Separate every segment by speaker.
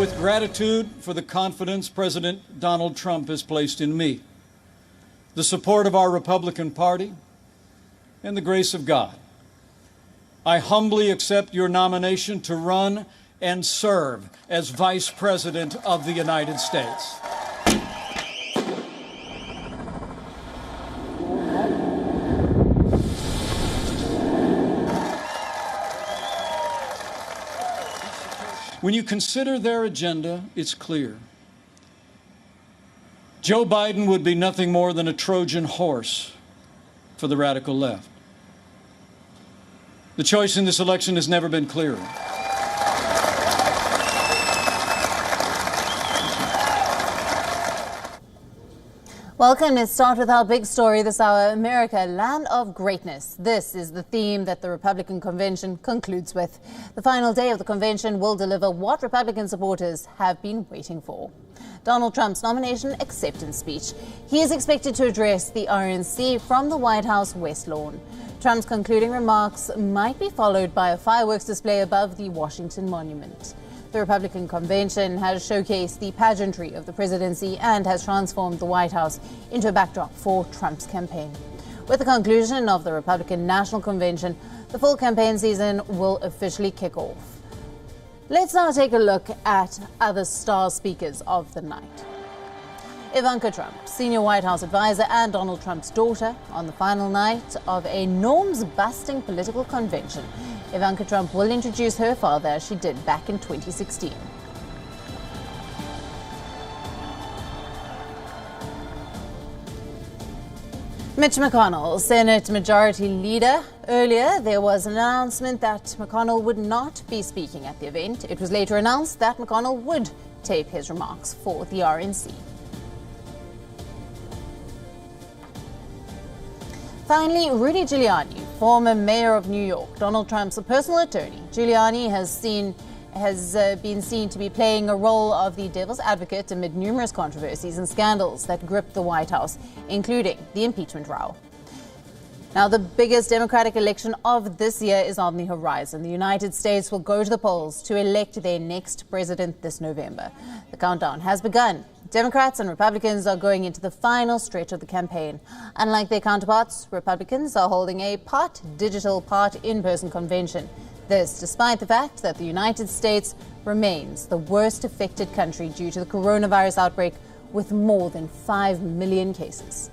Speaker 1: with gratitude for the confidence President Donald Trump has placed in me, the support of our Republican Party, and the grace of God, I humbly accept your nomination to run and serve as Vice President of the United States. When you consider their agenda, it's clear. Joe Biden would be nothing more than a Trojan horse for the radical left. The choice in this election has never been clearer.
Speaker 2: Welcome. Let's start with our big story this hour. America, land of greatness. This is the theme that the Republican convention concludes with. The final day of the convention will deliver what Republican supporters have been waiting for. Donald Trump's nomination acceptance speech. He is expected to address the RNC from the White House West Lawn. Trump's concluding remarks might be followed by a fireworks display above the Washington Monument. The Republican convention has showcased the pageantry of the presidency and has transformed the White House into a backdrop for Trump's campaign. With the conclusion of the Republican National Convention, the full campaign season will officially kick off. Let's now take a look at other star speakers of the night. Ivanka Trump, senior White House advisor and Donald Trump's daughter, on the final night of a norms-busting political convention. Ivanka Trump will introduce her father as she did back in 2016. Mitch McConnell, Senate Majority Leader. Earlier, there was an announcement that McConnell would not be speaking at the event. It was later announced that McConnell would tape his remarks for the RNC. Finally, Rudy Giuliani, former mayor of New York, Donald Trump's personal attorney. Giuliani has been seen to be playing a role of the devil's advocate amid numerous controversies and scandals that gripped the White House, including the impeachment row. Now, the biggest Democratic election of this year is on the horizon. The United States will go to the polls to elect their next president this November. The countdown has begun. Democrats and Republicans are going into the final stretch of the campaign. Unlike their counterparts, Republicans are holding a part digital, part in-person convention. This despite the fact that the United States remains the worst affected country due to the coronavirus outbreak, with more than 5 million cases.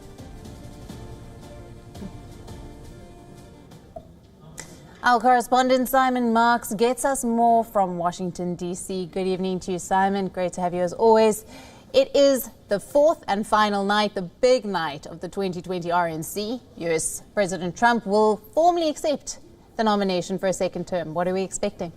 Speaker 2: Our correspondent Simon Marks gets us more from Washington, D.C. Good evening to you, Simon. Great to have you as always. It is the fourth and final night, the big night of the 2020 RNC. US President Trump will formally accept the nomination for a second term. What are we expecting?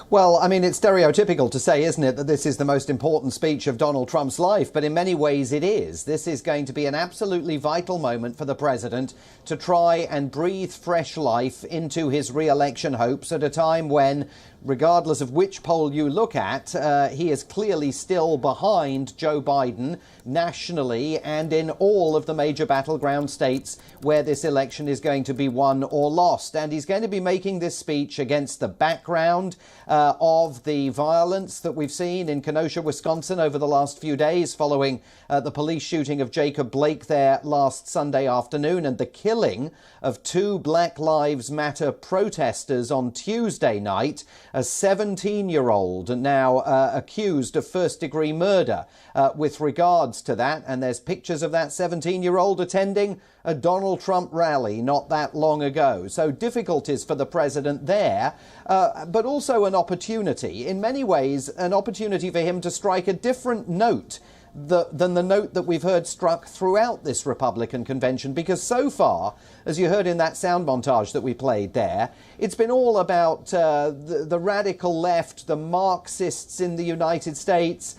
Speaker 3: Well, I mean, it's stereotypical to say, isn't it, that this is the most important speech of Donald Trump's life, but in many ways it is. This is going to be an absolutely vital moment for the president to try and breathe fresh life into his re-election hopes at a time when, regardless of which poll you look at, he is clearly still behind Joe Biden nationally and in all of the major battleground states where this election is going to be won or lost. And he's going to be making this speech against the background of the violence that we've seen in Kenosha, Wisconsin over the last few days following the police shooting of Jacob Blake there last Sunday afternoon and the killing of 2 Black Lives Matter protesters on Tuesday night. A 17-year-old now accused of first-degree murder with regards to that. And there's pictures of that 17-year-old attending a Donald Trump rally not that long ago. So difficulties for the president there, but also an opportunity, in many ways, an opportunity for him to strike a different note than the note that we've heard struck throughout this Republican convention, because so far, as you heard in that sound montage that we played there, it's been all about the radical left, the Marxists in the United States.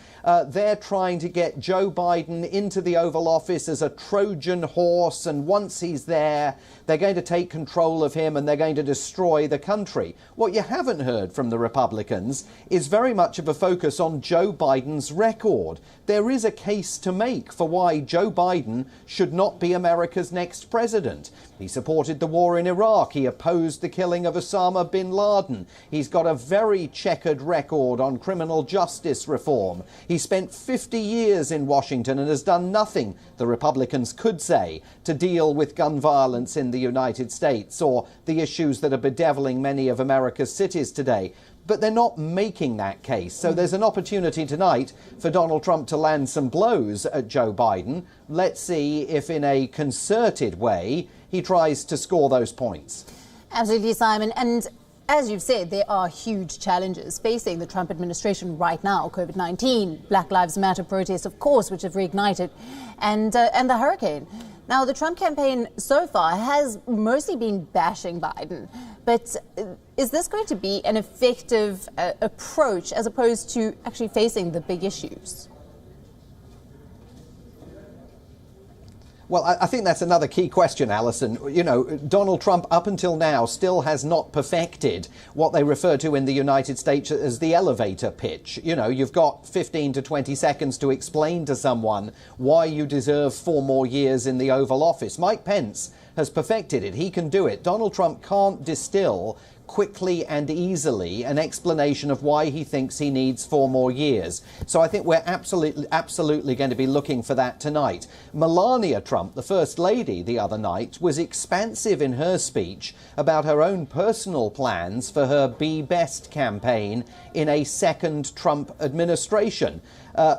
Speaker 3: They're trying to get Joe Biden into the Oval Office as a Trojan horse, and once he's there, they're going to take control of him and they're going to destroy the country. What you haven't heard from the Republicans is very much of a focus on Joe Biden's record. There is is a case to make for why Joe Biden should not be America's next president. He supported the war in Iraq. He opposed the killing of Osama bin Laden. He's got a very checkered record on criminal justice reform. He spent 50 years in Washington and has done nothing, the Republicans could say, to deal with gun violence in the United States or the issues that are bedeviling many of America's cities today. But they're not making that case. So there's an opportunity tonight for Donald Trump to land some blows at Joe Biden. Let's see if in a concerted way he tries to score those points.
Speaker 2: Absolutely, Simon. And as you've said, there are huge challenges facing the Trump administration right now. COVID-19, Black Lives Matter protests, of course, which have reignited, and the hurricane. Now, the Trump campaign so far has mostly been bashing Biden. But is this going to be an effective approach as opposed to actually facing the big issues?
Speaker 3: Well, I think that's another key question, Alison. You know, Donald Trump up until now still has not perfected what they refer to in the United States as the elevator pitch. You know, you've got 15 to 20 seconds to explain to someone why you deserve 4 more years in the Oval Office. Mike Pence has perfected it. He can do it. Donald Trump can't distill quickly and easily an explanation of why he thinks he needs 4 more years. So I think we're absolutely going to be looking for that tonight. Melania Trump, the First Lady, the other night, was expansive in her speech about her own personal plans for her Be Best campaign in a second Trump administration.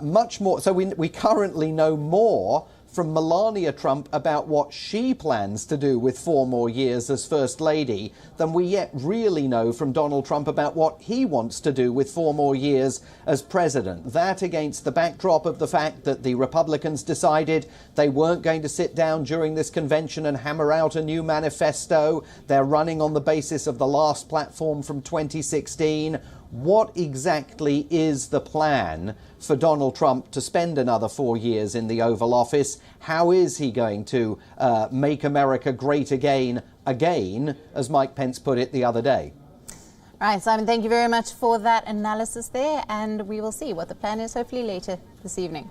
Speaker 3: Much more. So we currently know more from Melania Trump about what she plans to do with 4 more years as First Lady than we yet really know from Donald Trump about what he wants to do with 4 more years as president. That against the backdrop of the fact that the Republicans decided they weren't going to sit down during this convention and hammer out a new manifesto. They're running on the basis of the last platform from 2016. What exactly is the plan for Donald Trump to spend another 4 years in the Oval Office? How is he going to make America great again, as Mike Pence put it the other day?
Speaker 2: All right, Simon, thank you very much for that analysis there, and we will see what the plan is hopefully later this evening.